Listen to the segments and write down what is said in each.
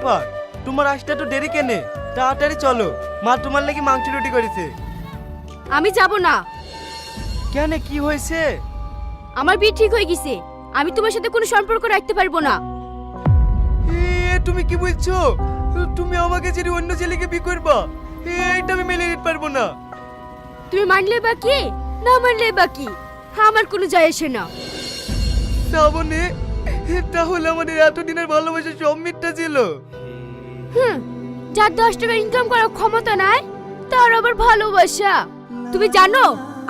ব্যাপার, তোমার আসতে তো দেরি কেনে? তাড়াতাড়ি চলো, মা তোমার লাগি মাংস রুটি করেছে। আমি যাব না। কেন, কি হয়েছে? আমার বিয়ে ঠিক হয়ে গেছে, আমি তোমার সাথে কোনো সম্পর্ক রাখতে পারবো না। তুমি কি বলছো? তুমি আমাকে ছেড়ে অন্য ছেলেকে বিয়ে করবা? এইটা আমি মেনে নিতে পারবো না। তুমি মানলে বা কি, না মানলে বা কি, আমার কোনো যায় আসে না। শ্রাবণী, তাহলে আমাদের এতদিনের ভালোবাসা সব মিথ্যা ছিল? যার 10 টাকা ইনকাম করার ক্ষমতা নাই তার আবার ভালোবাসা? তুমি জানো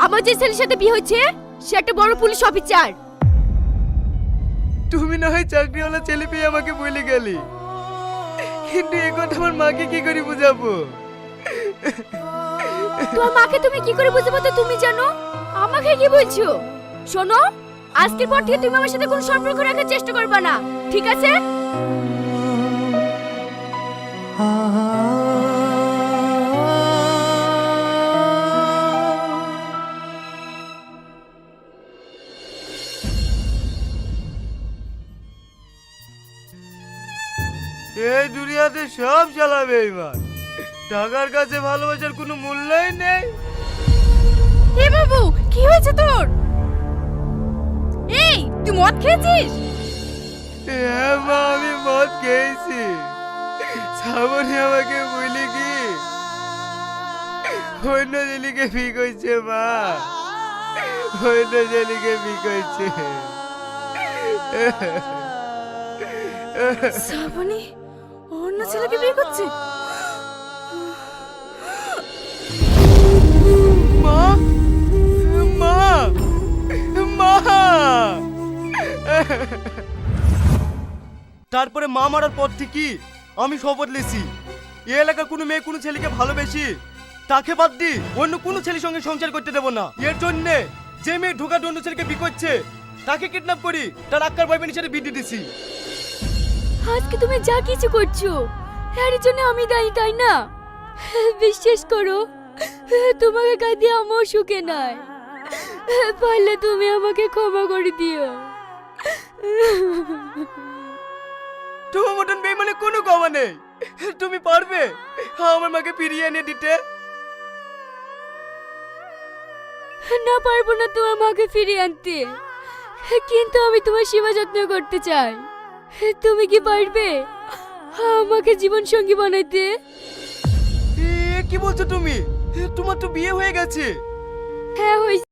আমার যে ছেলের সাথে বিয়ে হয়েছে সে একটা বড় পুলিশ অফিসার। তুমি না হয় চাকরিওয়ালা ছেলে পেয়ে আমাকে বলে গেলি, কিন্তু এ কথা আমার মাকে কি করে বুঝাবো? তোমার মাকে তুমি কি করে বুঝাবো তো তুমি জানো, আমাকে কি বলছো? শোনো, আজকের পর থেকে তুমি আমার সাথে কোনো সম্পর্ক রাখার চেষ্টা করবে না, ঠিক আছে? এই দুনিয়াতে সব চালাবে এইবার, টাকার কাছে ভালোবাসার কোনো মূল্যই নেই। হে বাবু, কি হয়েছে তোর? এই তুই মদ খেয়েছিস? হ্যাঁ মা, আমি মদ খেয়েছি। শ্রাবণী আমাকে বলি কি অন্য ছেলেকে বিয়ে করছে মা, অন্য ছেলেকে বিয়ে করছে। শ্রাবণী অন্য ছেলেকে বিয়ে করছে? মা, মা, মা। তারপরে মা মারার পর থেকে আমি শপথ লেছি, এই এলাকার কোনো মেয়ে কোনো ছেলেকে ভালোবেসি তাকে বাদ দি অন্য কোনো ছেলের সঙ্গে সংসার করতে দেবো না। এর জন্য যে মেয়ে ঢোকা অন্য ছেলেকে বিয়ে করছে তাকে কিডন্যাপ করি তার আক্কার বয়ফ্রেন্ডের সাথে বিয়ে দিয়ে দিছি। আজকে তুমি যা কিছু করছো এর জন্য আমি দায়ী, তাই না? বিশ্বাস করো, তোমাকে কাঁদিয়ে আমার সুখে নাই। পারলে তুমি আমাকে ক্ষমা করে দিও। তোমার মতন বেইমানে কোনো ক্ষমা নেই। তুমি পারবে আমার মাকে ফিরিয়ে এনে দিতে? না, পারবো না তোমার মাকে ফিরিয়ে আনতে, কিন্তু আমি তোমার সেবা যত্ন করতে চাই। তুমি কি পারবে আমাকে জীবন সঙ্গী বানাইতে? কি বলছো তুমি? তোমার তো বিয়ে হয়ে গেছে। হ্যাঁ হয়েছে।